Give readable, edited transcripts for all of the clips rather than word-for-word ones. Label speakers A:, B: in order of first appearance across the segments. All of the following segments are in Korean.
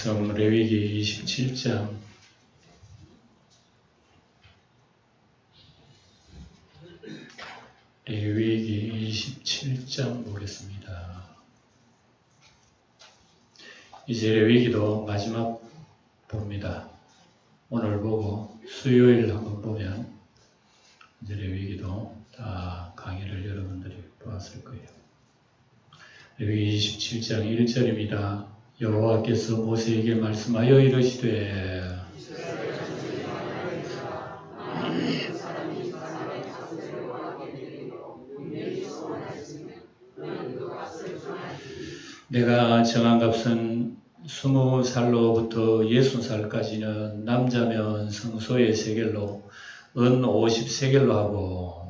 A: 말씀 레위기 27장 레위기 27장 보겠습니다. 이제 레위기도 마지막 봅니다. 오늘 보고 수요일 한번 보면 이제 레위기도 다 강의를 여러분들이 보았을 거예요. 레위기 27장 1절입니다. 여호와께서 모세에게 말씀하여 이르시되 내가 정한 값은 20살로부터 60살까지는 남자면 성소의 세겔로 은 50세겔로 하고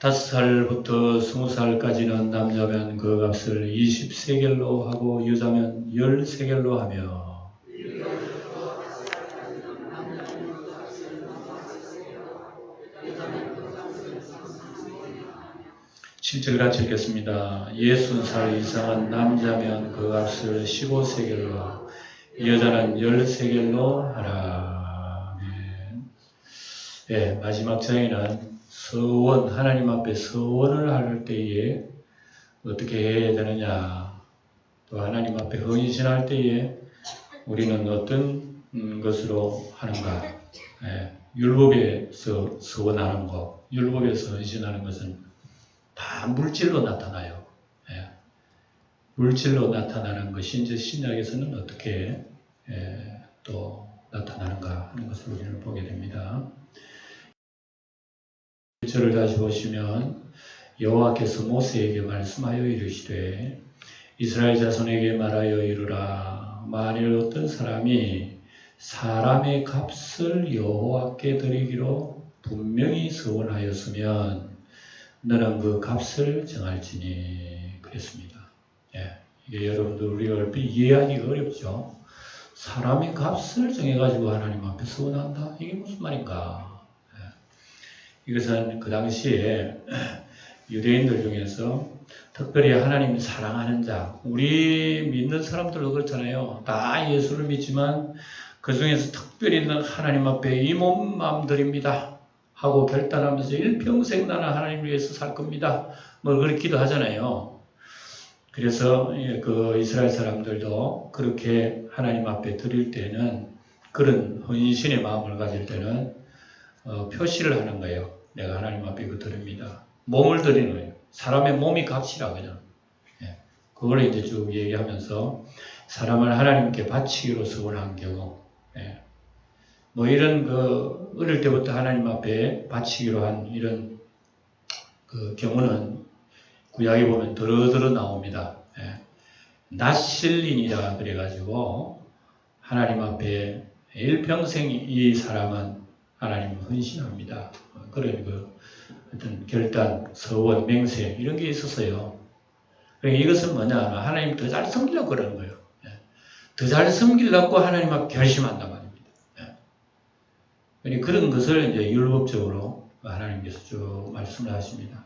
A: 5살부터 20살까지는 남자면 그 값을 20세겔로 하고 여자면 10세겔로 하며 7절 같이 읽겠습니다. 60살 이상은 남자면 그 값을 15세겔로 여자는 10세겔로 하라. 네, 마지막 장에는 서원, 하나님 앞에 서원을 할 때에 어떻게 해야 되느냐, 또 하나님 앞에 헌신할 때에 우리는 어떤 것으로 하는가. 율법에서 서원하는 것, 율법에서 헌신하는 것은 다 물질로 나타나요. 물질로 나타나는 것이 이제 신약에서는 어떻게 또 나타나는가 하는 것을 우리는 보게 됩니다. 1절을 다시 보시면 여호와께서 모세에게 말씀하여 이르시되 이스라엘 자손에게 말하여 이르라. 만일 어떤 사람이 사람의 값을 여호와께 드리기로 분명히 서원하였으면 너는 그 값을 정할지니 그랬습니다. 이게 여러분들 우리가 얼핏 이해하기가 어렵죠. 사람의 값을 정해가지고 하나님 앞에 서원한다? 이게 무슨 말인가? 이것은 그 당시에 유대인들 중에서 특별히 하나님을 사랑하는 자, 우리 믿는 사람들도 그렇잖아요. 다 예수를 믿지만 그 중에서 특별히 하나님 앞에 이 몸 마음 드립니다 하고 결단하면서 일평생 나는 하나님을 위해서 살 겁니다. 뭐 그렇게 기도하잖아요. 그래서 그 이스라엘 사람들도 그렇게 하나님 앞에 드릴 때는, 그런 헌신의 마음을 가질 때는 표시를 하는 거예요. 내가 하나님 앞에 이거 드립니다. 몸을 드리는 거예요. 사람의 몸이 값이라 그냥. 그걸 이제 쭉 얘기하면서 사람을 하나님께 바치기로 서원한 경우, 뭐 이런 그 어릴 때부터 하나님 앞에 바치기로 한 이런 그 경우는 구약에 보면 더러더러 나옵니다. 낫실린이라 그래가지고 하나님 앞에 일평생 이 사람은 하나님 헌신합니다. 그런 그 어떤 결단, 서원, 맹세 이런 게 있었어요. 그러니까 이것은 뭐냐, 하나님 더 잘 섬기려고 그러는 거예요. 더 잘 섬기려고 하나님 앞에 결심한단 말입니다. 그러니까 그런 것을 이제 율법적으로 하나님께서 쭉 말씀을 하십니다.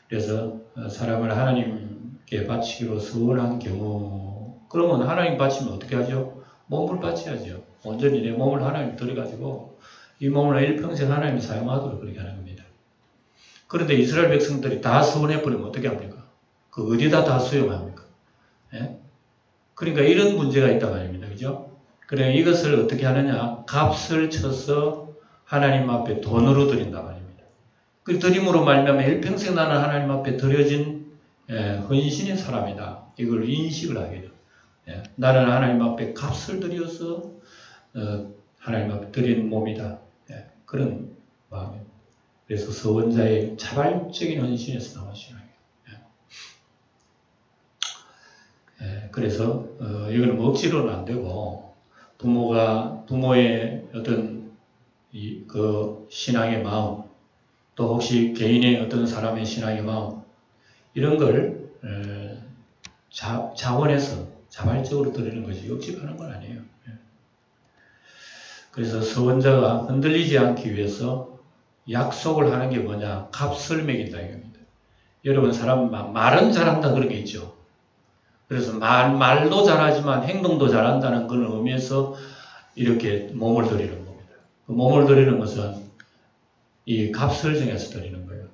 A: 그래서 사람을 하나님께 바치기로 서원한 경우, 그러면 하나님 바치면 어떻게 하죠? 몸을 바쳐야죠. 온전히 내 몸을 하나님 드려가지고 이 몸을 일평생 하나님이 사용하도록 그렇게 하는 겁니다. 그런데 이스라엘 백성들이 다 서원해버리면 어떻게 합니까? 그 어디다 다 수용합니까? 그러니까 이런 문제가 있단 말입니다. 그죠? 그래, 이것을 어떻게 하느냐? 값을 쳐서 하나님 앞에 돈으로 드린단 말입니다. 그 드림으로 말미암아 일평생 나는 하나님 앞에 드려진 헌신의 사람이다. 이걸 인식을 하게 돼요. 나는 하나님 앞에 값을 드려서 하나님 앞에 드린 몸이다. 그런 마음입니다. 그래서 서원자의 자발적인 헌신에서 나온 신앙이에요. 그래서 이거는 뭐 억지로는 안 되고, 부모의 어떤 그 신앙의 마음, 또 혹시 개인의 어떤 사람의 신앙의 마음, 이런 걸 자원해서 자발적으로 드리는 것이 억지로 하는 건 아니에요. 그래서 서원자가 흔들리지 않기 위해서 약속을 하는 게 뭐냐? 값을 매긴다 이겁니다. 여러분, 사람 말은 잘한다 그런 게 있죠. 그래서 말도 잘하지만 행동도 잘한다는 그런 의미에서 이렇게 몸을 드리는 겁니다. 그 몸을 드리는 것은 이 값을 정해서 드리는 거예요.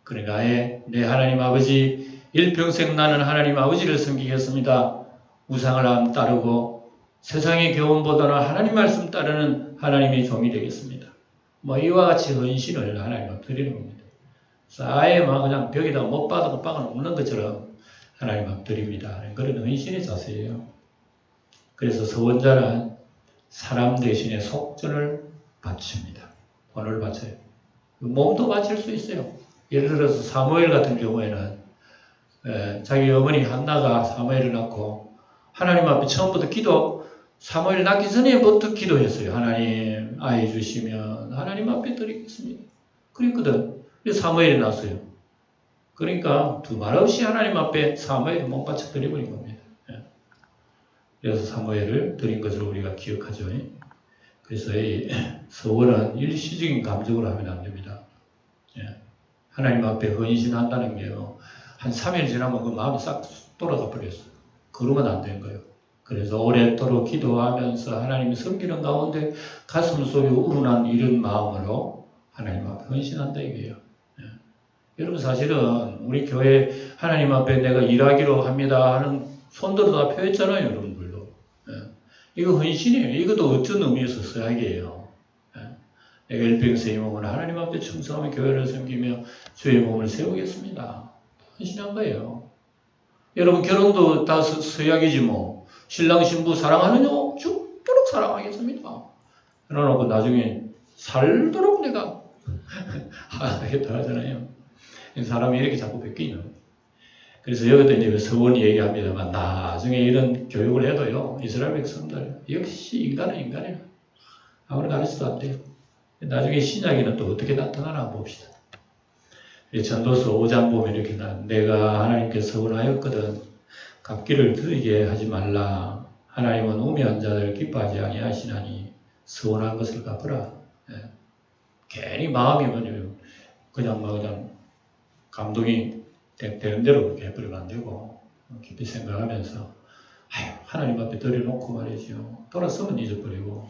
A: 그러니까 내 하나님 아버지, 일평생 나는 하나님 아버지를 섬기겠습니다. 우상을 안 따르고 세상의 교훈보다는 하나님 말씀 따르는 하나님의 종이 되겠습니다. 뭐 이와 같이 헌신을 하나님 앞에 드리는 겁니다. 아예 막 그냥 벽에다 못 박아도 박아놓는 것처럼 하나님 앞에 드립니다. 그런 헌신의 자세예요. 그래서 서원자는 사람 대신에 속전을 바칩니다. 돈을 바쳐요. 몸도 바칠 수 있어요. 예를 들어서 사무엘 같은 경우에는 자기 어머니 한나가 사무엘을 낳고 하나님 앞에 처음부터 사무엘 낳기 전에부터 기도했어요. 하나님 아이 주시면 하나님 앞에 드리겠습니다. 그랬거든. 그래서 사무엘이 낳았어요. 그러니까 두말 없이 하나님 앞에 사무엘을 못 바쳐 드려버린 겁니다. 그래서 사무엘을 드린 것을 우리가 기억하죠. 그래서 이 서원은 일시적인 감정으로 하면 안 됩니다. 하나님 앞에 헌신한다는 게요. 한 3일 지나면 그 마음이 싹 돌아가 버렸어요. 그러면 안 되는 거예요. 그래서 오랫도록 기도하면서 하나님이 섬기는 가운데 가슴 속에 우러난 이런 마음으로 하나님 앞에 헌신한다 이거예요. 여러분 사실은 우리 교회 하나님 앞에 내가 일하기로 합니다 하는 손들어 다 펴있잖아요. 여러분들도. 이거 헌신이에요. 이것도 어떤 의미에서 써야겠어요. 내가 일평생의 몸을 하나님 앞에 충성하며 교회를 섬기며 주의 몸을 세우겠습니다. 헌신한 거예요. 여러분 결혼도 다 서약이지 뭐. 신랑 신부 사랑하느냐? 죽도록 사랑하겠습니다. 그러놓고 나중에 살도록 내가 하겠다 하잖아요. 사람이 이렇게 자꾸 바뀌는. 그래서 여기도 이제 서원이 얘기합니다만 나중에 이런 교육을 해도요. 이스라엘 백성들 역시 인간은 인간이에요. 아무리 가르쳐도 안 돼요. 나중에 신약에는 또 어떻게 나타나나 한번 봅시다. 전도서 5장 보면 이렇게 내가 하나님께 서원하였거든 갚기를 드리게 하지 말라. 하나님은 우매한 자들 기뻐하지 아니하시나니 서원한 것을 갚으라. 괜히 마음이 그냥 감동이 되는 대로 그렇게 해버리면 안 되고 깊이 생각하면서 하나님 앞에 드려놓고 말이죠. 돌아서면 잊어버리고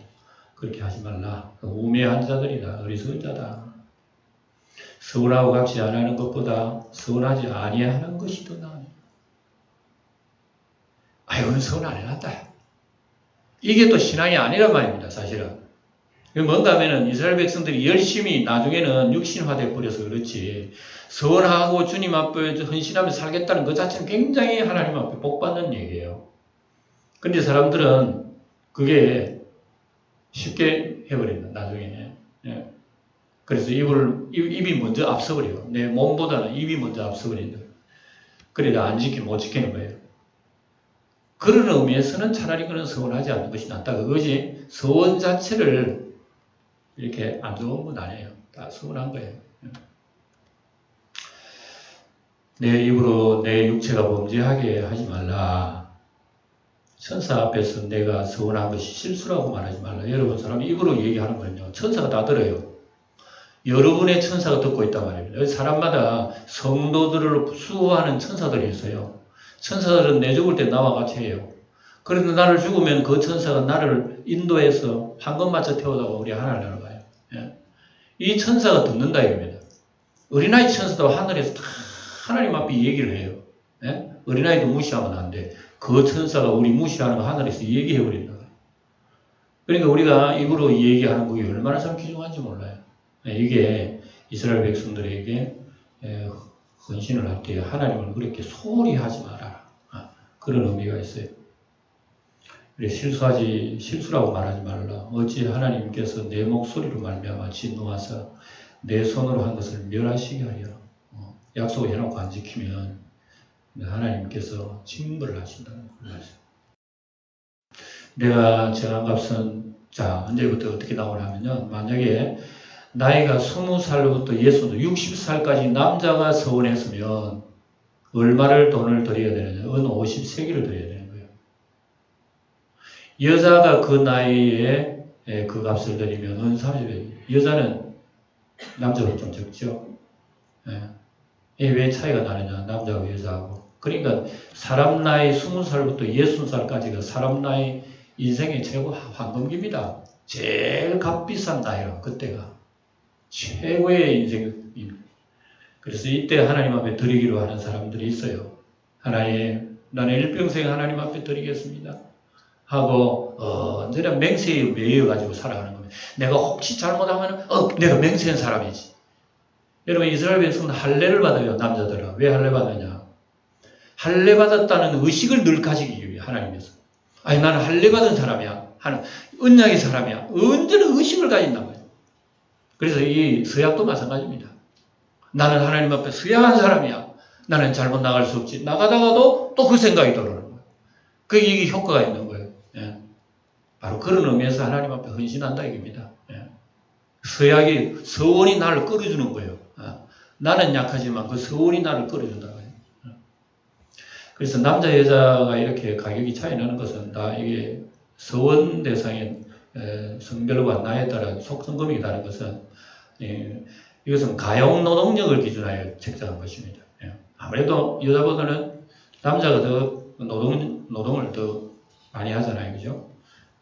A: 그렇게 하지 말라. 우매한 자들이다. 어리석은 자다. 서운하고 값지 안 하는 것보다 서운하지 아니하는 것이 더 나아요. 오늘 서운 안 해놨다. 이게 또 신앙이 아니란 말입니다. 사실은. 뭔가 하면은 이스라엘 백성들이 열심히 나중에는 육신화돼 버려서 그렇지 서운하고 주님 앞에 헌신하며 살겠다는 것 자체는 굉장히 하나님 앞에 복받는 얘기예요. 그런데 사람들은 그게 쉽게 해버린다. 나중에. 그래서 입이 먼저 앞서버려요. 내 몸보다는 입이 먼저 앞서버린다. 그래도 안 지키면 못 지키는 거예요. 그런 의미에서는 차라리 그런 서운하지 않는 것이 낫다. 그것이 서원 자체를 이렇게 안 좋은 건 아니에요. 다 서운한 거예요. 내 입으로 내 육체가 범죄하게 하지 말라. 천사 앞에서 내가 서운한 것이 실수라고 말하지 말라. 여러분 사람이 입으로 얘기하는 거는요. 천사가 다 들어요. 여러분의 천사가 듣고 있단 말입니다. 사람마다 성도들을 수호하는 천사들이 있어요. 천사들은 내 죽을 때 나와 같이 해요. 그런데 나를 죽으면 그 천사가 나를 인도해서 황금 맞춰 태우다가 우리 하늘나라로 가요. 이 천사가 듣는다 이겁니다. 어린아이 천사도 하늘에서 다 하나님 앞에 얘기를 해요. 어린아이도 무시하면 안 돼. 그 천사가 우리 무시하는 거 하늘에서 얘기해 버린다. 그러니까 우리가 입으로 얘기하는 그게 얼마나 참 귀중한지 몰라요. 이게 이스라엘 백성들에게 헌신을 할 때 하나님을 그렇게 소홀히 하지 말아라. 그런 의미가 있어요. 실수라고 말하지 말라. 어찌 하나님께서 내 목소리로 말미암아 진노하사 내 손으로 한 것을 멸하시게 하려. 약속을 해놓고 안 지키면 하나님께서 징벌을 하신다는 말씀. 내가 정한 값은 언제부터 어떻게 나오냐면요. 만약에 나이가 20살부터 예수도 60살까지 남자가 서원했으면 얼마를 돈을 드려야 되느냐? 은 50세기를 드려야 되는 거예요. 여자가 그 나이에 그 값을 드리면 은 30세기. 여자는 남자보다 좀 적죠. 왜 차이가 나느냐? 남자하고 여자하고. 그러니까 사람 나이 20살부터 60살까지가 사람 나이 인생의 최고 황금기입니다. 제일 값비싼 나이라 그때가 최고의 인생입니다. 그래서 이때 하나님 앞에 드리기로 하는 사람들이 있어요. 하나님, 나는 일평생 하나님 앞에 드리겠습니다 하고 언제나 맹세에 매여가지고 살아가는 겁니다. 내가 혹시 잘못하면 내가 맹세한 사람이지. 여러분 이스라엘 백성은 할례를 받아요. 남자들은. 왜 할례 받느냐. 할례 받았다는 의식을 늘 가지기 위해 하나님께서. 아니 나는 할례 받은 사람이야. 하는 언약의 사람이야. 언제나 의식을 가진단 말이에요. 그래서 이 서약도 마찬가지입니다. 나는 하나님 앞에 서약한 사람이야. 나는 잘못 나갈 수 없지. 나가다가도 또 그 생각이 들어오는 거예요. 이게 효과가 있는 거예요. 예. 바로 그런 의미에서 하나님 앞에 헌신한다 이겁니다. 예. 서약이 서원이 나를 끌어주는 거예요. 나는 약하지만 그 서원이 나를 끌어준다. 그래서 남자 여자가 이렇게 가격이 차이 나는 것은 다 이게 서원 대상인 성별과 나이에 따라 속성금이 다른 것은 이것은 가용 노동력을 기준하여 책정한 것입니다. 아무래도 여자보다는 남자가 더 노동을 더 많이 하잖아요. 그죠?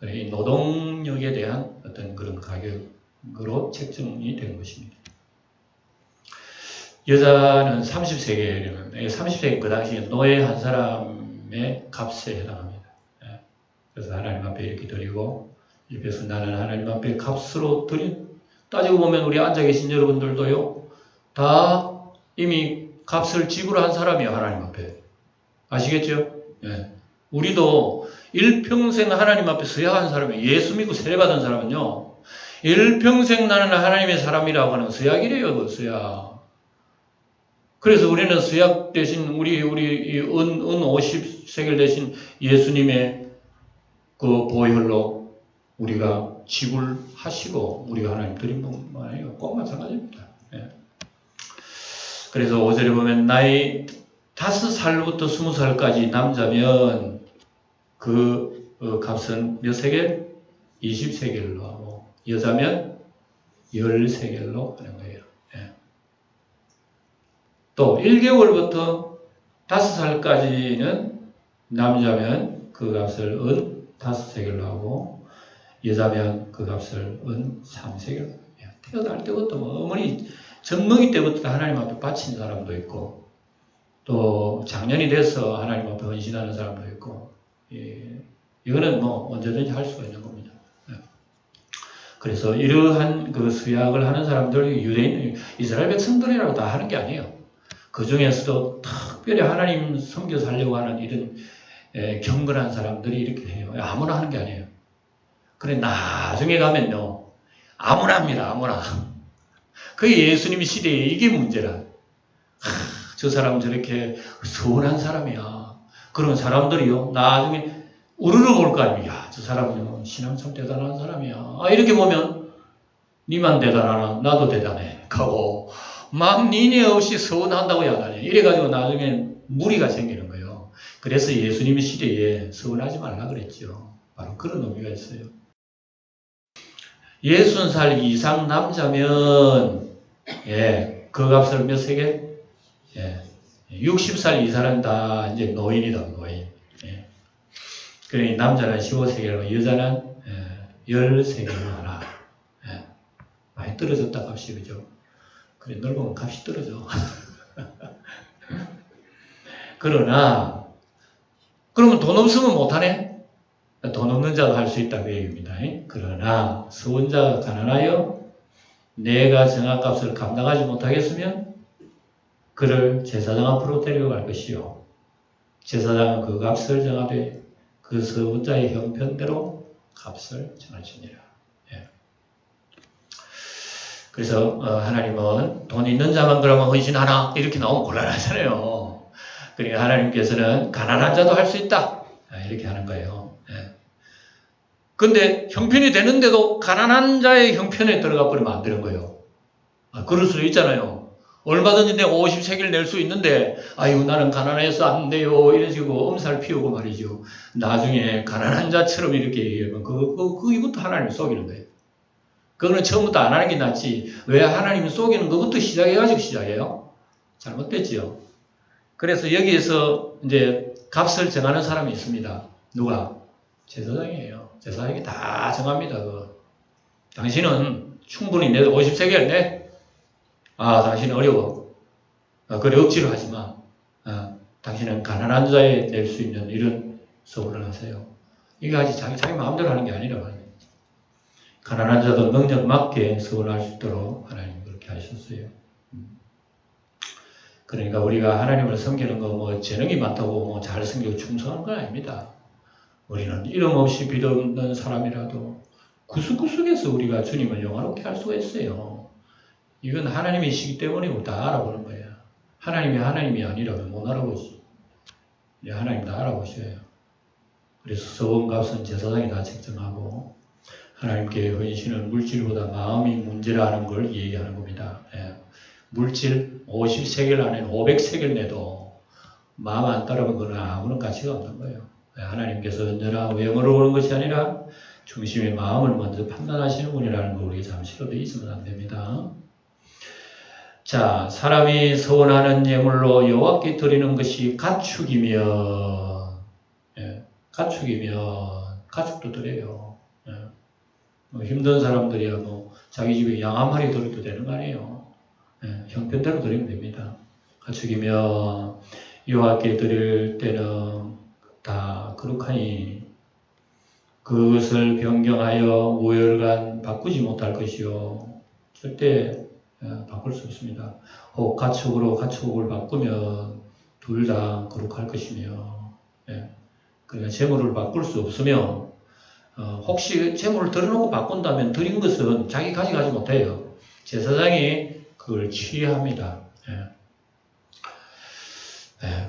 A: 이 노동력에 대한 어떤 그런 가격으로 책정이 되는 것입니다. 여자는 30세겔이면 30세겔 그 당시에 노예 한 사람의 값에 해당합니다. 그래서 하나님 앞에 이렇게 드리고 그래서 나는 하나님 앞에 값으로 드린 따지고 보면 우리 앉아 계신 여러분들도요 다 이미 값을 지불한 사람이에요. 하나님 앞에. 아시겠죠? 예. 우리도 일평생 하나님 앞에 서약한 사람이에요. 예수 믿고 세례받은 사람은요 일평생 나는 하나님의 사람이라고 하는 서약이래요. 그 서약. 그래서 우리는 서약 대신 우리 은 50세겔 대신 예수님의 그 보혈로 우리가 지불하시고 우리가 하나님 드린 것만이에요. 꼭 마찬가지입니다. 예. 그래서 5절에 보면 나이 5살부터 20살까지 남자면 그 값은 몇 세겔? 20세겔로 하고 여자면 10세겔로 하는 거예요. 또 1개월부터 5살까지는 남자면 그 값을 은 5세겔로 하고 여자면 그 값을 은 3세겔로 해요. 태어날 때부터 어머니 젖먹이 때부터 하나님 앞에 바친 사람도 있고 또 작년이 돼서 하나님 앞에 헌신하는 사람도 있고 이거는 언제든지 할 수가 있는 겁니다. 그래서 이러한 그 수약을 하는 사람들이 유대인 이스라엘 백성들이라고 다 하는 게 아니에요. 그 중에서도 특별히 하나님 섬겨 살려고 하는 이런 경건한 사람들이 이렇게 해요. 아무나 하는 게 아니에요. 그래 나중에 가면요 아무나 합니다. 아무나. 그게 예수님 시대에 이게 문제라. 저 사람은 저렇게 선한 사람이야. 그런 사람들이요 나중에 우르르 볼 거 아닙니까? 저 사람은 신앙 참 대단한 사람이야. 이렇게 보면 니만 대단하나 나도 대단해. 하고 막 니네 없이 서운한다고 야단해. 이래가지고 나중에 무리가 생기는 거예요. 그래서 예수님의 시대에 서운하지 말라 그랬죠. 바로 그런 의미가 있어요. 60살 이상 남자면 그 값을 몇 세겔? 60살 이상은 다 이제 노인이다. 노인. 그러니 남자는 15세겔로 여자는 10세겔로 하나. 많이 떨어졌다 값이. 그죠? 그래 넓으면 값이 떨어져. 그러나 그러면 돈 없으면 못하네? 돈 없는 자가 할 수 있다 그 얘기입니다. 그러나 서원자가 가난하여 내가 정한값을 감당하지 못하겠으면 그를 제사장 앞으로 데려갈 것이요 제사장은 그 값을 정하되 그 서원자의 형편대로 값을 정할지니라. 그래서 하나님은 돈 있는 자만 그러면 헌신하나 이렇게 나오면 곤란하잖아요. 그러니까 하나님께서는 가난한 자도 할 수 있다 이렇게 하는 거예요. 근데 형편이 되는데도 가난한 자의 형편에 들어가 버리면 안 되는 거예요. 그럴 수도 있잖아요. 얼마든지 내가 50세겔 낼 수 있는데 아유 나는 가난해서 안 돼요 이런 식으로 엄살 피우고 말이죠. 나중에 가난한 자처럼 이렇게 얘기하면 이것도 하나님 속이는 거예요. 그거는 처음부터 안 하는 게 낫지. 왜 하나님이 속이는 것부터 시작해가지고 시작해요? 잘못됐지요. 그래서 여기에서 이제 값을 정하는 사람이 있습니다. 누가? 제사장이에요. 제사장이 다 정합니다. 당신은 충분히 내 50세겔 내. 당신은 어려워. 그래 억지로 하지 마. 당신은 가난한 자에 낼 수 있는 이런 서울을 하세요. 이게 아직 자기 마음대로 하는 게 아니라 말이에요. 가난한 자도 능력 맞게 서울할 수 있도록 하나님 그렇게 하셨어요. 그러니까 우리가 하나님을 섬기는 거 재능이 많다고 잘 섬기고 충성하는 건 아닙니다. 우리는 이름 없이 빚 없는 사람이라도 구석구석에서 우리가 주님을 영화롭게 할 수가 있어요. 이건 하나님이시기 때문에 우리 다 알아보는 거예요. 하나님이 아니라면 못 알아보지. 하나님 다 알아보셔요. 그래서 서원값은 제사장이 다 책정하고 하나님께 헌신은 물질보다 마음이 문제라는 걸 얘기하는 겁니다. 물질 50세겔 안에는 500세겔 내도 마음 안 따르면 그건 아무런 가치가 없는 거예요. 하나님께서 언제나 외모로 보는 것이 아니라 중심의 마음을 먼저 판단하시는 분이라는 걸 우리 잠시라도 잊으면 안 됩니다. 자, 사람이 서원하는 예물로 여호와께 드리는 것이 가축이면, 가축도 드려요. 힘든 사람들이야 자기 집에 양 한 마리 드려도 되는 거 아니에요. 형편대로 드리면 됩니다. 가축이면 여호와께 드릴 때는 다 거룩하니 그것을 변경하여 우열간 바꾸지 못할 것이요. 절대 바꿀 수 없습니다. 혹 가축으로 가축을 바꾸면 둘 다 거룩할 것이며, 그러니까 재물을 바꿀 수 없으면 혹시 재물을 들여놓고 바꾼다면 드린 것은 자기 가져가지 못해요. 제사장이 그걸 취합니다.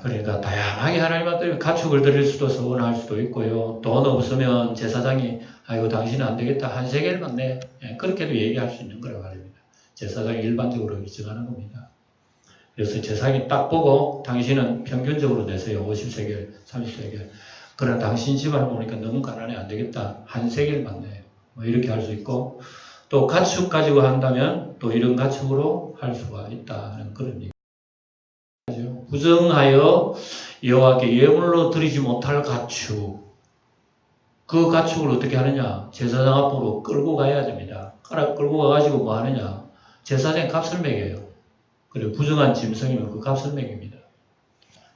A: 그러니까 다양하게 하나님 앞에 가축을 드릴 수도 서원할 수도 있고요. 돈 없으면 제사장이 이거 당신은 안 되겠다. 한 세겔만 내. 그렇게도 얘기할 수 있는 거라고 말입니다. 제사장이 일반적으로 정하는 겁니다. 그래서 제사장이 딱 보고 당신은 평균적으로 내세요. 50세겔, 30세겔. 그러나 당신 집안을 보니까 너무 가난해 안 되겠다. 한 세겔만 내요. 이렇게 할 수 있고 또 가축 가지고 한다면 또 이런 가축으로 할 수가 있다는 그런 얘기. 부정하여 여호와께 예물로 드리지 못할 가축. 그 가축을 어떻게 하느냐? 제사장 앞으로 끌고 가야 됩니다. 끌고 가가지고 뭐 하느냐? 제사장 값을 매겨요. 그리고 부정한 짐승이면 그 값을 매깁니다.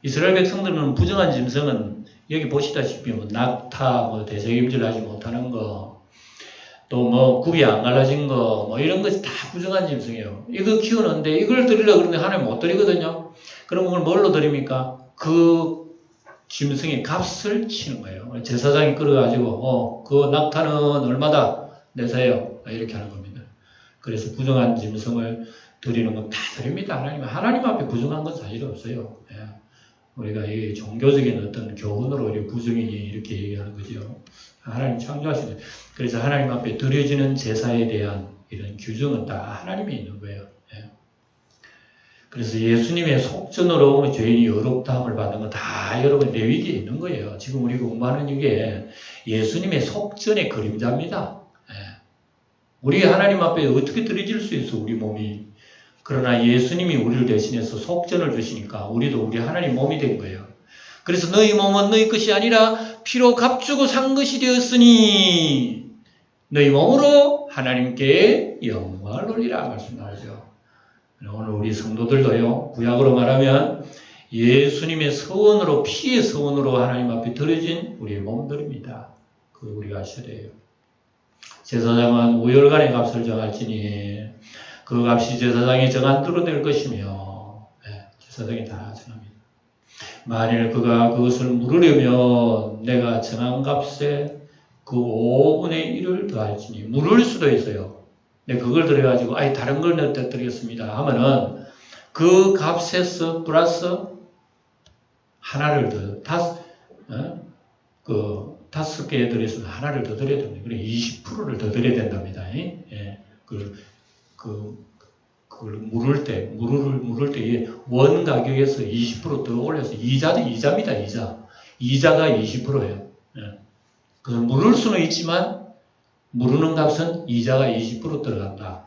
A: 이스라엘 백성들은 부정한 짐승은 여기 보시다시피 낙타, 대책임질 하지 못하는 거, 또 굽이 안 갈라진 거, 이런 것이 다 부정한 짐승이에요. 이거 키우는데 이걸 드리려고 그러는데 하나님 못 드리거든요. 그럼 그걸 뭘로 드립니까? 그 짐승의 값을 치는 거예요. 제사장이 끌어가지고, 그 낙타는 얼마다 내세요. 이렇게 하는 겁니다. 그래서 부정한 짐승을 드리는 건 다 드립니다. 하나님 앞에 부정한 건 사실 없어요. 우리가 이 종교적인 어떤 교훈으로 우리 부정이 이렇게 얘기하는 거죠. 하나님 창조하시는. 그래서 하나님 앞에 드려지는 제사에 대한 이런 규정은 다 하나님이 있는 거예요. 그래서 예수님의 속전으로 죄인이 의롭다함을 받는 건 다 여러분 레위기에 있는 거예요. 지금 우리가 공부하는 이게 예수님의 속전의 그림자입니다. 우리 하나님 앞에 어떻게 드려질 수 있어, 우리 몸이. 그러나 예수님이 우리를 대신해서 속전을 주시니까 우리도 우리 하나님 몸이 된 거예요. 그래서 너희 몸은 너희 것이 아니라 피로 값주고 산 것이 되었으니 너희 몸으로 하나님께 영광을 돌리라 말씀하죠. 오늘 우리 성도들도요, 구약으로 말하면 예수님의 서원으로, 피의 서원으로 하나님 앞에 드려진 우리의 몸들입니다. 그걸 우리가 아셔야 돼요. 제사장은 우열간의 값을 정할지니 그 값이 제사장이 정한 대로 될 것이며, 제사장이 다 정합니다. 만일 그가 그것을 물으려면 내가 정한 값에 그 5분의 1을 더할지니, 물을 수도 있어요. 근데 그걸 들여가지고 다른 걸 넣어드리겠습니다 하면은 그 값에서 플러스 하나를 더, 다섯 개에 들였으면 하나를 더 드려야 됩니다. 그래 20%를 더 드려야 된답니다. 그걸 물을 때 원 가격에서 20% 더 올려서 이자입니다. 이자가 20%예요. 그래서 물을 수는 있지만 무르는 값은 이자가 20% 들어간다.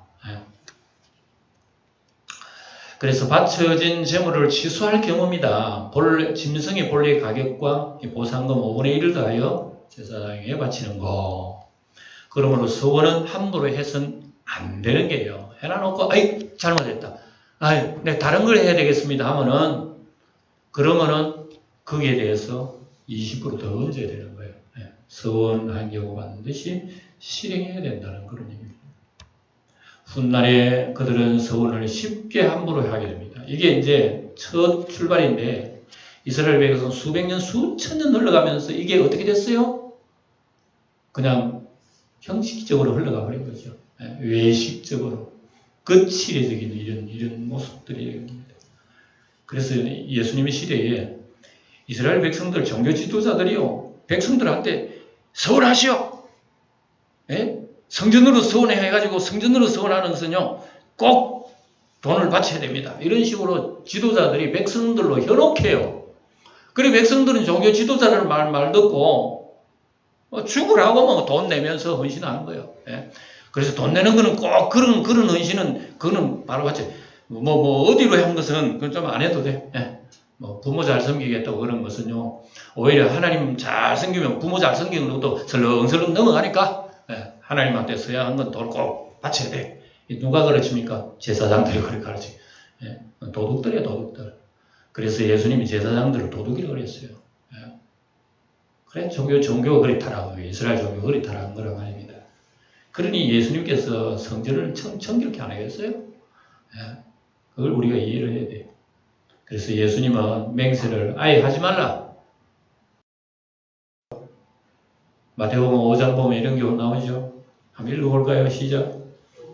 A: 그래서 바쳐진 재물을 취소할 경우입니다. 짐승의 본래 가격과 보상금 5분의 1을 더하여 제사장에게 바치는 거. 그러므로 서원은 함부로 해서는 안 되는 게요. 해놔놓고 아이 잘못했다. 아이 내 다른 걸 해야 되겠습니다 하면은 그러면은 거기에 대해서 20% 더 얹어야 되는 거예요. 서원한 경우 반드시 실행해야 된다는 그런 얘기입니다. 훗날에 그들은 서원을 쉽게 함부로 하게 됩니다. 이게 이제 첫 출발인데 이스라엘 백성 수백 년, 수천 년 흘러가면서 이게 어떻게 됐어요? 그냥 형식적으로 흘러가 버린 거죠. 외식적으로. 거칠해지기는 이런 모습들이 됩니다. 그래서 예수님의 시대에 이스라엘 백성들, 종교 지도자들이요, 백성들한테 서원하시오! 성전으로 서원해가지고 성전으로 서원하는 것은요, 꼭 돈을 바쳐야 됩니다. 이런 식으로 지도자들이 백성들로 현혹해요. 그래, 백성들은 종교 지도자들 말 듣고, 죽으라고 뭐 돈 내면서 헌신하는 거예요. 그래서 돈 내는 거는 꼭 그런 헌신은, 그거는 바로 같이, 어디로 한 것은 그건 좀 안 해도 돼. 부모 잘 섬기겠다고 그런 것은요, 오히려 하나님 잘 섬기면 부모 잘 섬기는 것도 설렁설렁 넘어가니까, 하나님한테 써야 하는 건 돈을 꼭 바쳐야 돼. 누가 가르칩니까? 제사장들이 그렇게 가르치. 도둑들이야, 도둑들. 그래서 예수님이 제사장들을 도둑이라고 그랬어요. 그래, 종교가 그리 타락한 거예요. 이스라엘 종교가 그리 타락한 거란 말입니다. 그러니 예수님께서 성전을 정결케 안 하겠어요? 그걸 우리가 이해를 해야 돼요. 그래서 예수님은 맹세를 아예 하지 말라. 마태복음 5장 보면 이런 경우 나오죠. 한번 읽어볼까요? 시작.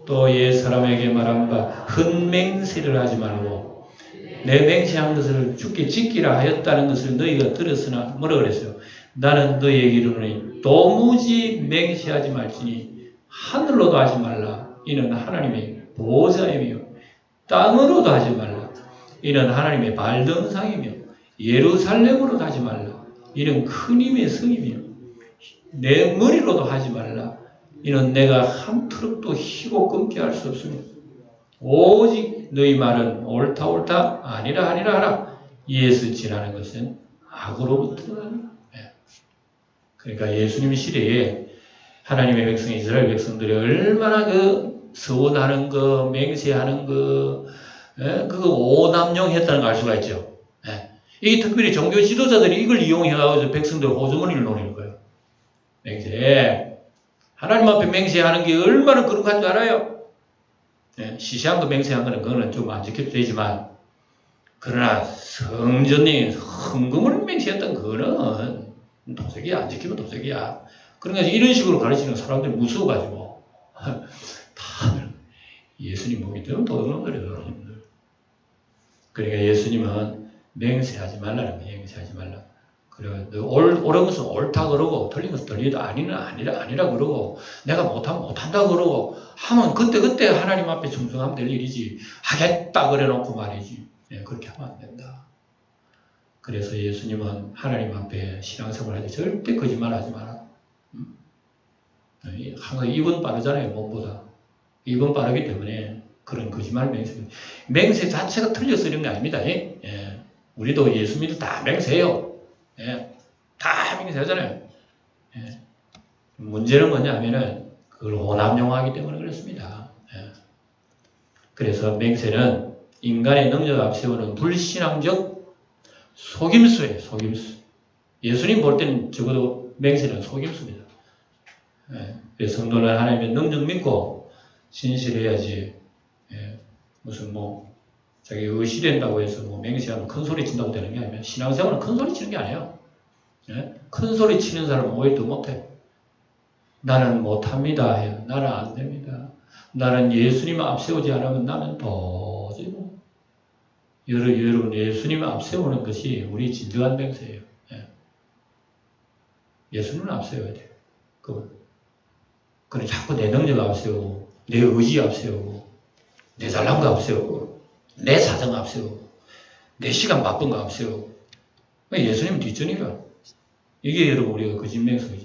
A: 또 옛 사람에게 말한 바 흠맹세를 하지 말고 내 맹세한 것을 주께 지키라 하였다는 것을 너희가 들었으나 뭐라 그랬어요? 나는 너희에게 이르노니 도무지 맹세하지 말지니 하늘로도 하지 말라. 이는 하나님의 보호자이며 땅으로도 하지 말라. 이는 하나님의 발등상이며 예루살렘으로도 하지 말라. 이는 큰 힘의 성이며 내 머리로도 하지 말라. 이는 내가 한 트럭도 희고 끊게 할 수 없으며 오직 너희 말은 옳다 아니라 하라. 이에서 지나는 것은 악으로부터 나는. 그러니까 예수님 시대에 하나님의 백성 이스라엘 백성들이 얼마나 그 서원하는 거, 맹세하는 거, 그거 오남용했다는 걸 알 수가 있죠. 이게 특별히 종교 지도자들이 이걸 이용해가지고 백성들 호주머니를 노리는 거예요. 맹세. 하나님 앞에 맹세하는 게 얼마나 그런 건 줄 알아요? 시시한 거 맹세한 거는 그거는 좀 안 지켜도 되지만, 그러나 성전이 헌금을 맹세했던 그거는 도색이야. 안 지키면 도색이야. 그러니까 이런 식으로 가르치는 사람들이 무서워가지고 다들 예수님 보기 때문에 도둑놈들이에요, 여러분들. 그러니까 예수님은 맹세하지 말라는 거예요. 맹세하지 말라. 그래, 옳은 것은 옳다 그러고 틀린 것은 틀리다 아니라 그러고 내가 못하면 못한다 그러고 하면 그때 하나님 앞에 충성하면 될 일이지 하겠다 그래 놓고 말이지. 그렇게 하면 안 된다. 그래서 예수님은 하나님 앞에 신앙생활 할 때 절대 거짓말 하지 마라. 항상 입은 빠르잖아요, 몸보다. 입은 빠르기 때문에 그런 거짓말 맹세 자체가 틀려서 이런 게 아닙니다. 우리도 예수 믿을 다 맹세해요. 다 맹세하잖아요. 문제는 뭐냐면은 그걸 오남용하기 때문에 그렇습니다. 그래서 맹세는 인간의 능력 앞세우는 불신앙적 속임수예요. 속임수. 예수님 볼 때는 적어도 맹세는 속임수입니다. 그래서 성도는 하나님의 능력 믿고 진실해야지. 무슨 자기 의시된다고 해서 맹세하면 큰 소리 친다고 되는 게 아니면 신앙생활은 큰 소리 치는 게 아니에요. 큰 소리 치는 사람은 오히려 더 못해. 나는 못합니다 해요. 나는 안 됩니다. 나는 예수님을 앞세우지 않으면 나는 도저히 여러분 예수님을 앞세우는 것이 우리 진정한 맹세예요. 예수님을 앞세워야 돼요. 그래 자꾸 내 능력 앞세우고 내 의지 앞세우고 내 잘난 거 앞세우고 내 사정 앞세우고 내 시간 바쁜 거 앞세우고 예수님 뒷전이라. 이게 여러분 우리가 거짓맹세.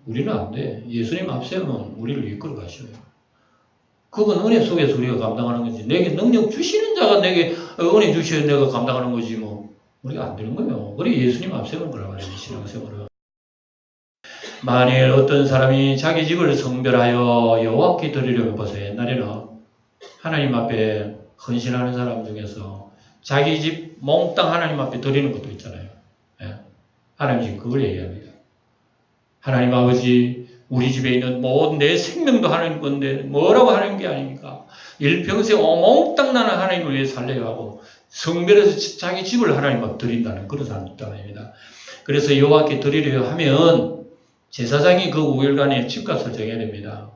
A: 우리는 안 돼. 예수님 앞세우면 우리를 이끌어 가셔요. 그건 은혜 속에서 우리가 감당하는 거지. 내게 능력 주시는 자가 내게 은혜 주셔야 내가 감당하는 거지 뭐. 우리가 안 되는 거예요. 우리 예수님 앞세우는 거라고 해요. 신앙생활은. 만일 어떤 사람이 자기 집을 성별하여 여호와께 드리려면 보세요. 옛날에는 하나님 앞에 헌신하는 사람 중에서 자기 집 몽땅 하나님 앞에 드리는 것도 있잖아요. 예. 하나님 지금 그걸 얘기합니다. 하나님 아버지, 우리 집에 있는 모든 내 생명도 하나님 건데 뭐라고 하는 게 아닙니까? 일평생 몽땅 나는 하나님을 위해 살려야 하고 성별해서 자기 집을 하나님 앞에 드린다는 그런 사람이 있단 말입니다. 그래서 여호와께 드리려 하면 제사장이 그 5일간의 집값을 정해야 됩니다.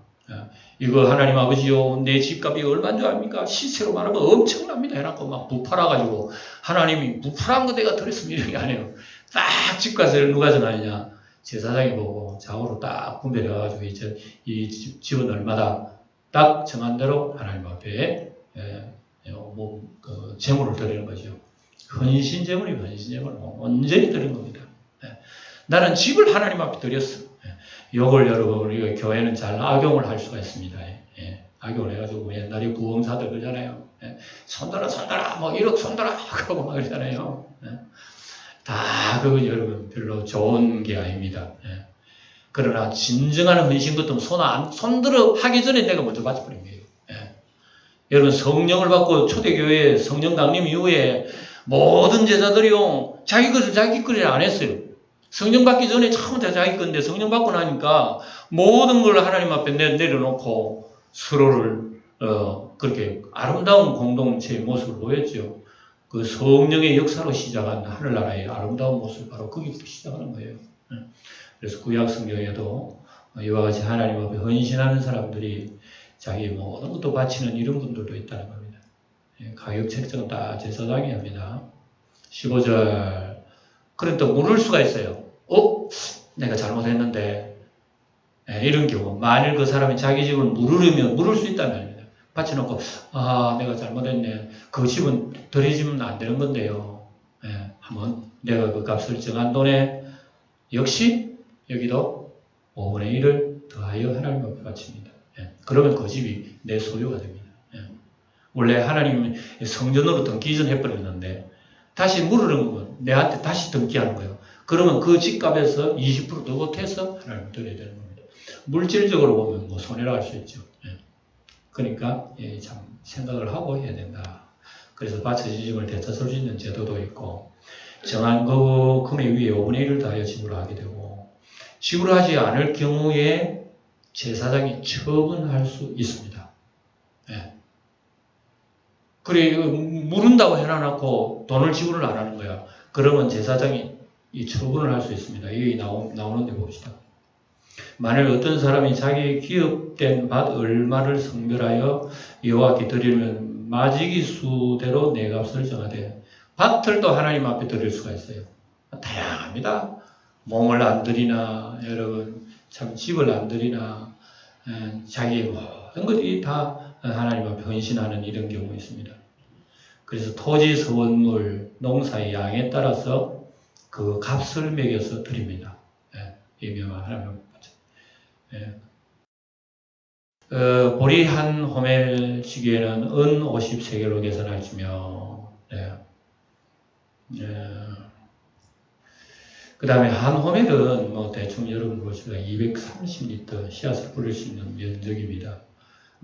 A: 이거 하나님 아버지요, 내 집값이 얼마인 줄 압니까? 시세로 말하면 엄청납니다 해놓고 막 부팔아가지고 하나님이 부팔한 거 내가 드렸으면 이런 게 아니에요. 딱 집값을 누가 정하느냐? 제사장이 보고 좌우로 딱 분별해가지고 이 집은 얼마다 딱 정한 대로 하나님 앞에 제물을 드리는 거죠. 헌신제물이면 헌신제물을 온전히 드리는 겁니다. 나는 집을 하나님 앞에 드렸어. 요걸 여러분 우리가 교회는 잘 악용을 할 수가 있습니다. 악용을 해가지고 옛날에 부흥사들 그러잖아요. 손들어 뭐 1억 손들어 그러고 막 그러잖아요. 다 그거 여러분 별로 좋은 게 아닙니다. 그러나 진정한 헌신 같으면 손들어 하기 전에 내가 먼저 바쳐버린 거예요. 여러분 성령을 받고 초대교회 성령 강림 이후에 모든 제자들이요 자기 것을 자기 거를 안 했어요. 성령 받기 전에 처음부터 자기 건데 성령 받고 나니까 모든 걸 하나님 앞에 내려놓고 서로를 그렇게 아름다운 공동체의 모습을 보였죠. 그 성령의 역사로 시작한 하늘나라의 아름다운 모습 바로 거기부터 시작하는 거예요. 그래서 구약 성경에도 이와 같이 하나님 앞에 헌신하는 사람들이 자기 모든 것도 바치는 이런 분들도 있다는 겁니다. 가격 책정은 다 제사장이 합니다. 15절 그런 또 물을 수가 있어요. 내가 잘못했는데 이런 경우 만일 그 사람이 자기 집을 물으려면 물을 수 있다는 말입니다. 바쳐놓고 내가 잘못했네. 그 집은 드려지면 안 되는 건데요. 한번 내가 그 값을 정한 돈에 역시 여기도 5분의 1을 더하여 하나님 앞에 바칩니다. 그러면 그 집이 내 소유가 됩니다. 원래 하나님 성전으로 등기전해버렸는데 다시 물으는 건 내한테 다시 등기하는 거예요. 그러면 그 집값에서 20% 더 보태서 하나님 드려야 되는 겁니다. 물질적으로 보면 뭐 손해라 할 수 있죠. 그러니까 참 생각을 하고 해야 된다. 그래서 바쳐진 집을 되찾을 수 있는 제도도 있고 정한 그 금액 위에 5분의 1을 더하여 지불하게 되고 지불하지 않을 경우에 제사장이 처분할 수 있습니다. 그래 물은다고 해놔놓고 돈을 지불을 안 하는 거야. 그러면 제사장이 이 처분을 할 수 있습니다. 여기 나오는데 봅시다. 만일 어떤 사람이 자기 기업된 밭 얼마를 성별하여 여호와께 드리면 마지기 수대로 내 값을 정하되 밭을 또 하나님 앞에 드릴 수가 있어요. 다양합니다. 몸을 안 드리나 여러분 참 집을 안 드리나 자기의 모든 것이 다 하나님 앞에 헌신하는 이런 경우 있습니다. 그래서 토지, 서원물, 농사의 양에 따라서 그 값을 매겨서 드립니다. 이명한 하나님 보리 한 호멜 시계에는 은 50세겔로 계산할지며 그 다음에 한 호멜은 뭐 대충 여러분 보시면 230리터 씨앗을 뿌릴 수 있는 면적입니다.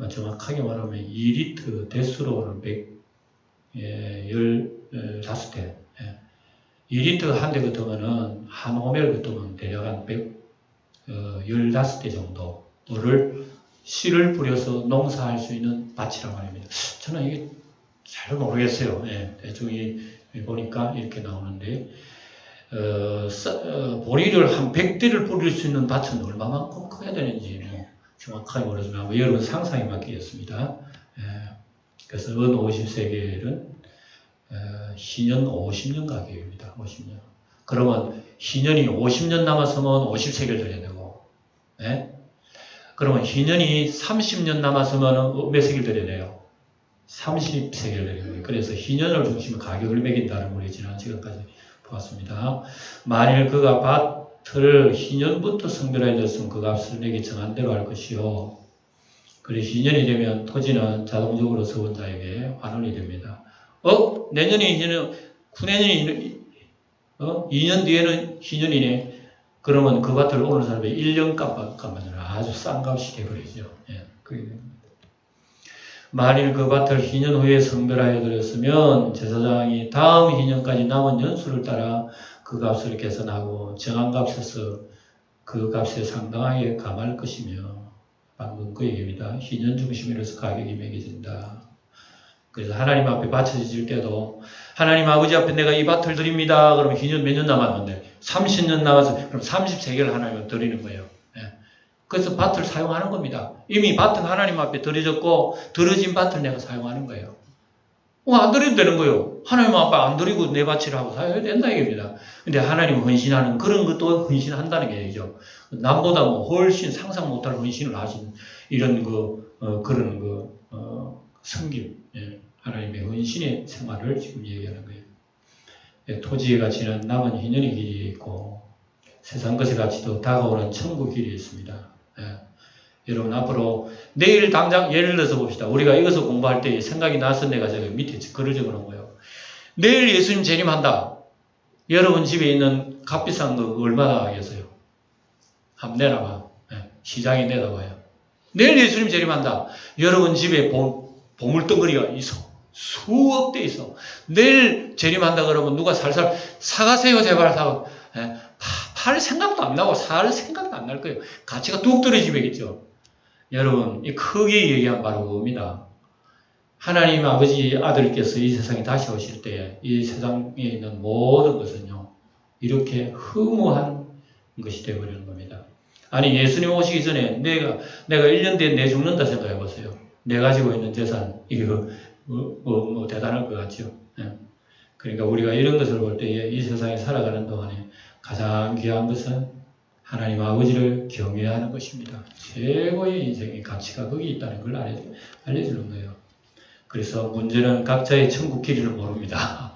A: 정확하게 말하면 2리터 대수로는 115대 2리터 한 대 같으면은 한 호멜 같으면 대략 한 15대 정도를 씨를 뿌려서 농사할 수 있는 밭이란 말입니다. 저는 이게 잘 모르겠어요. 대충 보니까 이렇게 나오는데 보리를 한 100대를 뿌릴 수 있는 밭은 얼마만큼 커야 되는지 정확하게 모르지만 여러분 상상에 맡기겠습니다. 그래서 은 50세겔은 희년 50년 가격입니다. 50년. 그러면 희년이 50년 남았으면 50세겔 드려야 되고, 그러면 희년이 30년 남았으면 몇 세겔 드려야 돼요? 30세겔 드려야 돼요. 그래서 희년을 중심으로 가격을 매긴다는 걸 지난 시간까지 보았습니다. 만일 그가 밭을 희년부터 성별하여 줬으면 그 값을 내게 정한 대로 할 것이요. 그리고 희년이 되면 토지는 자동적으로 서원자에게 환원이 됩니다. 내년에 희년, 9년이 2년 뒤에는 희년이네. 그러면 그 밭을 오는 사람이 1년 값만 아주 싼 값이 돼버리죠. 예, 그게 됩니다. 만일 그 밭을 희년 후에 성별하여 드렸으면 제사장이 다음 희년까지 남은 연수를 따라 그 값을 계산하고 정한 값에서 그 값에 상당하게 감할 것이며, 방금 그 얘기입니다. 희년 중심이라서 가격이 매겨진다. 그래서 하나님 앞에 바쳐질 때도 하나님 아버지 앞에 내가 이 밭을 드립니다. 그러면 희년 몇 년 남았는데 30년 남아서 그럼 30세계를 하나님께 드리는 거예요. 예. 그래서 밭을 사용하는 겁니다. 이미 밭은 하나님 앞에 드려졌고 드려진 밭을 내가 사용하는 거예요. 안 드려도 되는 거예요. 하나님 앞에 안 드리고 내 밭이라고 사용해도 된다 얘기입니다. 근데 하나님 헌신하는 그런 것도 헌신한다는 게 얘기죠. 남보다 훨씬 상상 못할 헌신을 하신 이런 그런 성김, 예. 하나님의 헌신의 생활을 지금 얘기하는 거예요. 예, 토지의 가치는 남은 희년의 길이 있고 세상 것의 가치도 다가오는 천국 길이 있습니다. 예. 여러분 앞으로 내일 당장 예를 들어서 봅시다. 우리가 이것을 공부할 때 생각이 나서 내가 저기 밑에 글을 적어놓은 거예요. 내일 예수님 재림한다. 여러분 집에 있는 값비싼 거 얼마나 하겠어요? 한번 내놔봐. 예. 시장에 내다봐요. 내일 예수님 재림한다. 여러분 집에 보물덩어리가 있어. 수억 대 있어. 내일 재림한다 그러면 누가 살살 사가세요 제발 사고. 예. 팔 생각도 안 나고 살 생각도 안 날 거예요. 가치가 뚝 떨어지겠죠. 여러분 이 크게 얘기한 바로 그겁니다. 하나님 아버지 아들께서 이 세상에 다시 오실 때 이 세상에 있는 모든 것은요 이렇게 허무한 것이 되어버리는 겁니다. 아니 예수님 오시기 전에 내가 1년 뒤에 내 죽는다 생각해 보세요. 내 가지고 있는 재산 이게 대단할 것 같죠. 예. 그러니까 우리가 이런 것을 볼 때에 이 세상에 살아가는 동안에 가장 귀한 것은 하나님 아버지를 경외하는 것입니다. 최고의 인생의 가치가 거기 있다는 걸 알려주는 거예요. 그래서 문제는 각자의 천국 길이를 모릅니다.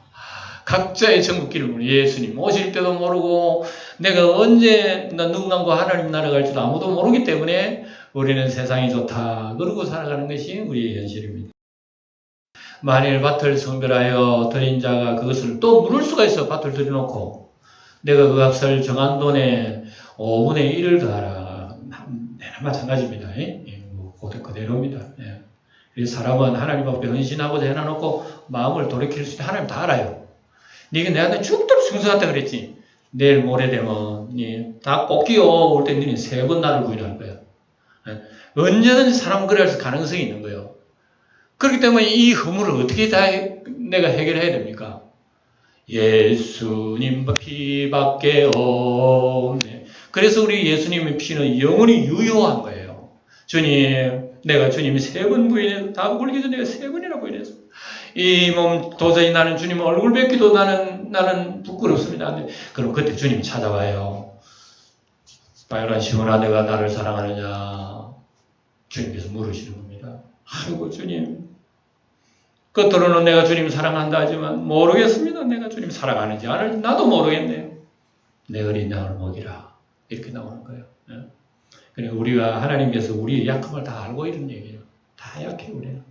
A: 각자의 천국 길을 모르고 예수님 오실 때도 모르고 내가 언제 누군가 하나님 나라 갈지도 아무도 모르기 때문에 우리는 세상이 좋다 그러고 살아가는 것이 우리의 현실입니다. 만일 밭을 성별하여 드린 자가 그것을 또 물을 수가 있어. 밭을 들여놓고 내가 그 값을 정한 돈에 5분의 1을 더하라. 내나 마찬가지입니다. 그대로입니다. 예. 그래서 사람은 하나님 앞에 헌신하고자 해놔놓고 마음을 돌이킬 수 있다. 하나님 다 알아요. 네가 내한테 죽도록 충성하다 그랬지. 내일 모레 되면 다 꺾여 올 때 너는 3번 나를 부인할 거야. 예. 언제든지 사람 그럴 가능성이 있는 거예요. 그렇기 때문에 이 허물을 어떻게 다 내가 해결해야 됩니까? 예수님 피밖에 없네. 그래서 우리 예수님의 피는 영원히 유효한 거예요. 주님, 내가 주님 3번 부인해서 다 굴기 전에 내가 3번이나 부인해서 이 몸 도저히 나는 주님 얼굴 뵙기도 나는 부끄럽습니다. 그럼 그때 주님이 찾아와요. 빨간 시원한 내가 나를 사랑하느냐? 주님께서 물으시는 겁니다. 아이고 주님, 겉으로는 내가 주님 사랑한다 하지만 모르겠습니다. 내가 주님 사랑하는지 안 하는지 나도 모르겠네요. 내 어린 양을 먹이라. 이렇게 나오는 거예요. 그러니까 우리가 하나님께서 우리의 약함을 다 알고 있는 얘기예요. 다 약해 우리는.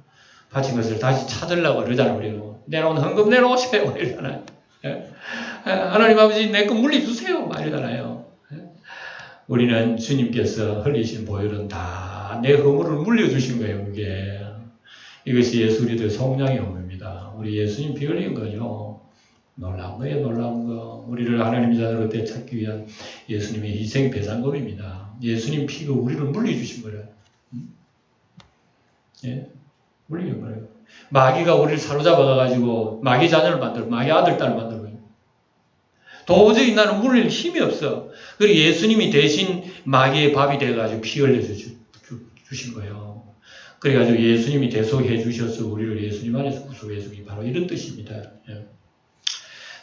A: 바친 것을 다시 찾으려고 그러잖아요. 우리는 내놓은 헌금 내놓으세요. 이러잖아요. 하나님 아버지 내 거 물려주세요. 이러잖아요. 우리는 주님께서 흘리신 보혈은 다 내 허물을 물려주신 거예요. 이것이 예수 그리스도의 속량의 의미입니다. 우리 예수님 피 흘린 거죠. 놀라운 거예요. 놀라운 거. 우리를 하나님 자녀로 되찾기 위한 예수님의 희생 배상금입니다. 예수님 피가 우리를 물려주신 거예요. 예? 물린 거예요. 마귀가 우리를 사로잡아가지고 마귀 자녀를 만들고 마귀 아들, 딸을 만들고 도저히 나는 물릴 힘이 없어. 그리고 예수님이 대신 마귀의 밥이 돼가지고 피 흘려주신 거예요. 그래가지고 예수님이 대속해 주셔서 우리를 예수님 안에서 구속해 주기 바로 이런 뜻입니다. 예.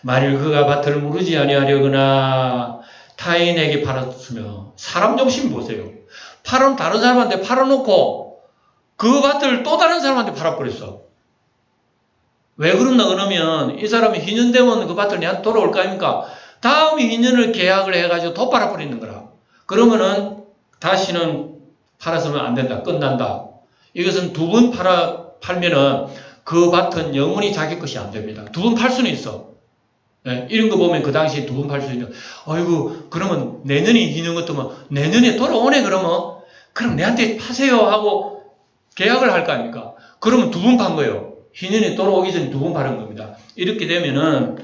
A: 만일 그가 밭을 무르지 아니하려거나 타인에게 팔았으며 사람 욕심 보세요. 다른 사람한테 팔아놓고 그 밭을 또 다른 사람한테 팔아버렸어. 왜 그러나 그러면 이 사람이 희년 되면 그 밭을 내한테 돌아올 거 아닙니까? 다음 희년을 계약을 해가지고 더 팔아버리는 거라. 그러면은 다시는 팔았으면 안 된다. 끝난다. 이것은 두 번 팔면은 그 밭은 영원히 자기 것이 안 됩니다. 두 번 팔 수는 있어. 예, 이런 거 보면 그 당시에 두 번 팔 수 있는, 어이구, 그러면 내년에 있는 것도 뭐, 내년에 돌아오네, 그러면. 그럼 내한테 파세요 하고 계약을 할 거 아닙니까? 그러면 두 번 판 거예요. 희년에 돌아오기 전에 두 번 파는 겁니다. 이렇게 되면은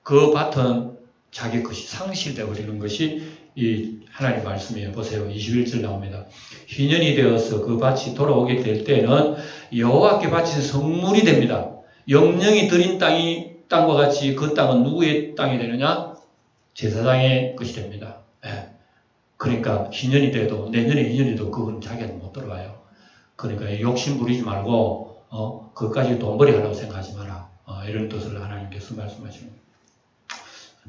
A: 그 밭은 자기 것이 상실되어 버리는 것이 이 하나님 말씀이에요. 보세요. 21절 나옵니다. 희년이 되어서 그 밭이 돌아오게 될 때는 여호와께 바친 성물이 됩니다. 영령이 드린 땅과 같이 그 땅은 누구의 땅이 되느냐? 제사장의 것이 됩니다. 예. 그러니까 희년이 돼도 내년에 희년이 돼도 그건 자기한테 못 들어가요. 그러니까 욕심 부리지 말고 그것까지 돈벌이 하려고 생각하지 마라. 이런 뜻을 하나님께서 말씀하십니다.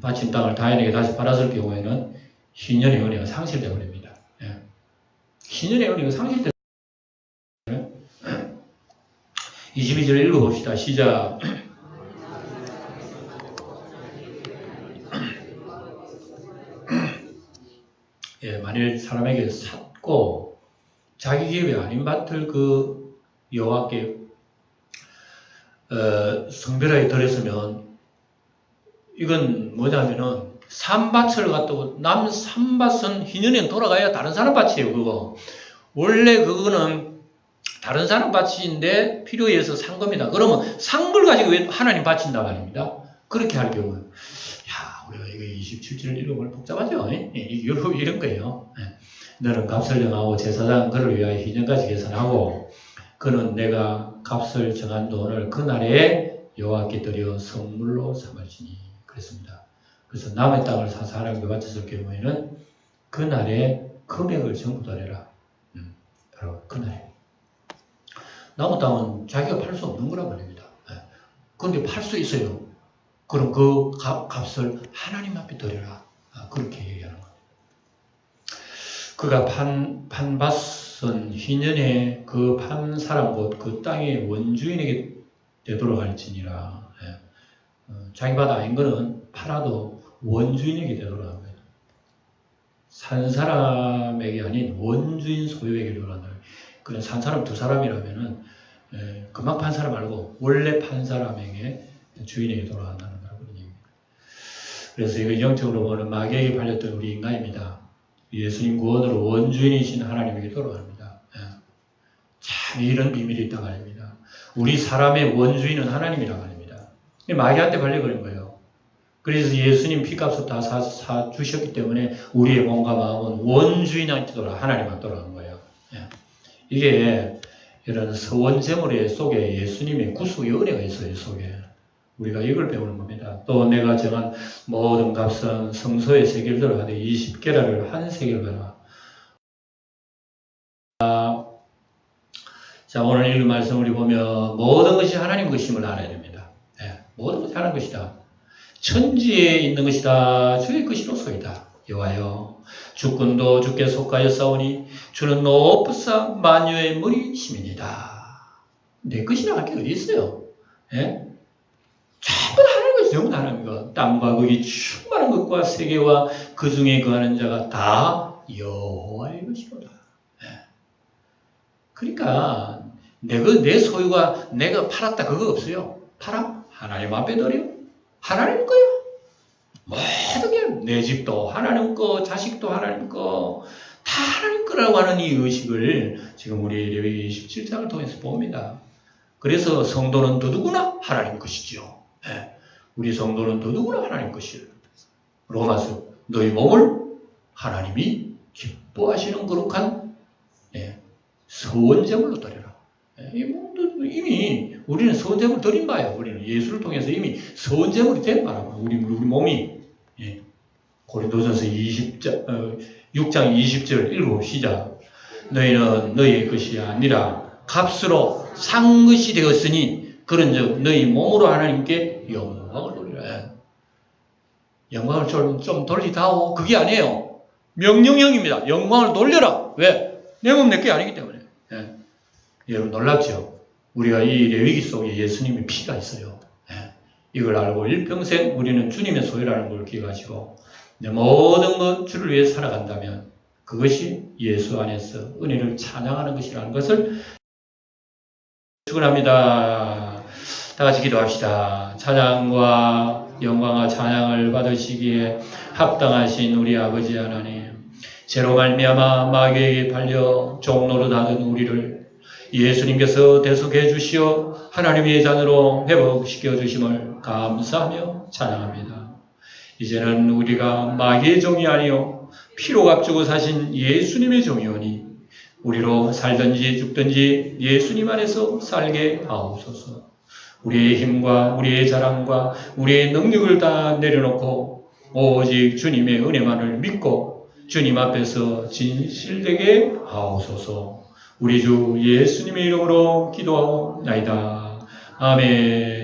A: 바친 땅을 다인에게 다시 팔았을 경우에는 희년의 은혜가 상실되어 버립니다. 예. 희년의 은혜가 상실되어 22절 읽어봅시다. 시작. 예, 만일 사람에게 샀고 자기 기업이 아닌 밭을 그 여호와께 성별하게 드렸으면 이건 뭐냐면은 산밭을 갖다고 남 산밭은 희년에 돌아가야 다른 사람 밭이에요. 그거 원래 그거는 다른 사람 밭인데 필요에 의해서 산 겁니다. 그러면 상물 가지고 왜 하나님 바친다 말입니다. 그렇게 할 경우 우리가 이거 27절 읽으면 복잡하죠? 이런 거예요. 너는 값을 정하고 제사장 그를 위하여 희년까지 계산하고 그는 내가 값을 정한 돈을 그날에 여호와께 드려 성물로 삼을지니 그랬습니다. 그래서 남의 땅을 사 사람에게 바쳤을 경우에는 그날에 금액을 전부 드려라. 바로 그날에. 남의 땅은 자기가 팔 수 없는 거란 말입니다. 그런데 팔 수 있어요. 그럼 그 값을 하나님 앞에 드려라. 그렇게 얘기하는 겁니다. 그가 판 밭은 희년에 그 판 사람 곧 그 땅의 원주인에게 되도록 할지니라. 자기 밭 아닌 거는 팔아도 원주인에게 되도록 합니다. 산 사람에게 아닌 원주인 소유에게 되도록 한다. 그냥 산 사람 두 사람이라면은 금방 판 사람 말고 원래 판 사람에게 주인에게 돌아간다는 그런 얘기입니다. 그래서 이거 영적으로 보는 마귀에게 팔렸던 우리 인간입니다. 예수님 구원으로 원주인이신 하나님에게 돌아갑니다. 참 이런 비밀이 있다 말입니다. 우리 사람의 원주인은 하나님이라 말입니다. 마귀한테 팔려버린 거예요. 그래서 예수님 피값을 다 사 주셨기 때문에 우리의 몸과 마음은 원주인한테 하나님한테 돌아간 거예요. 이게 이런 서원제물 속에 예수님의 구속의 은혜가 있어요. 속에 우리가 이걸 배우는 겁니다. 또 내가 정한 모든 값은 성소에 세겔대로 하되 20게라를 한 세겔 가라. 자, 오늘 읽은 말씀 우리 보면 모든 것이 하나님 것임을 알아야 됩니다. 모든 것이 하나님 것이다. 천지에 있는 것이다. 주의 것이로소이다. 여호와여, 주권도 주께 속하여 싸우니 주는 높으사 만유의 머리심이니다. 내 것이라 할 게 어디 있어요? 전부 하나님 것이 전부 하나님 것. 땅과 거기 충만한 것과 세계와 그 중에 거하는 자가 다 여호와의 것이로다. 그러니까 내 소유가 내가 팔았다 그거 없어요. 팔아? 하나님 앞에 드려. 하나님 거야. 모든 게 내 집도 하나님 거, 자식도 하나님 거, 다 하나님 거라고 하는 이 의식을 지금 우리 레위기 27장을 통해서 봅니다. 그래서 성도는 누구나 하나님 것이죠. 우리 성도는 누구나 하나님 것이에요. 로마서 너희 몸을 하나님이 기뻐하시는 거룩한 서원제물로 드려라. 이 몸도 이미 우리는 서원제물 드린 바예요. 우리는 예수를 통해서 이미 서원제물이 된 바라고. 우리 몸이 고린도전서 6장 20절 읽어봅시다. 너희는 너희의 것이 아니라 값으로 산 것이 되었으니 그런즉 너희 몸으로 하나님께 영광을 돌리라. 영광을 좀 돌리다오. 그게 아니에요. 명령형입니다. 영광을 돌려라. 왜? 내 몸 내 게 아니기 때문에. 여러분 놀랍죠? 우리가 이 레위기 속에 예수님의 피가 있어요. 이걸 알고 일평생 우리는 주님의 소유라는 걸 기억하시고 내 모든 것 주를 위해 살아간다면 그것이 예수 안에서 은혜를 찬양하는 것이라는 것을 축원합니다. 다 같이 기도합시다. 찬양과 영광과 찬양을 받으시기에 합당하신 우리 아버지 하나님, 죄로 말미암아 마귀에게 팔려 종노릇하던 우리를 예수님께서 대속해 주시어 하나님의 자녀로 회복시켜 주심을 감사하며 찬양합니다. 이제는 우리가 마귀의 종이 아니요 피로 값주고 사신 예수님의 종이오니 우리로 살든지 죽든지 예수님 안에서 살게 하옵소서. 우리의 힘과 우리의 자랑과 우리의 능력을 다 내려놓고 오직 주님의 은혜만을 믿고 주님 앞에서 진실되게 하옵소서. 우리 주 예수님의 이름으로 기도하옵나이다. 아멘.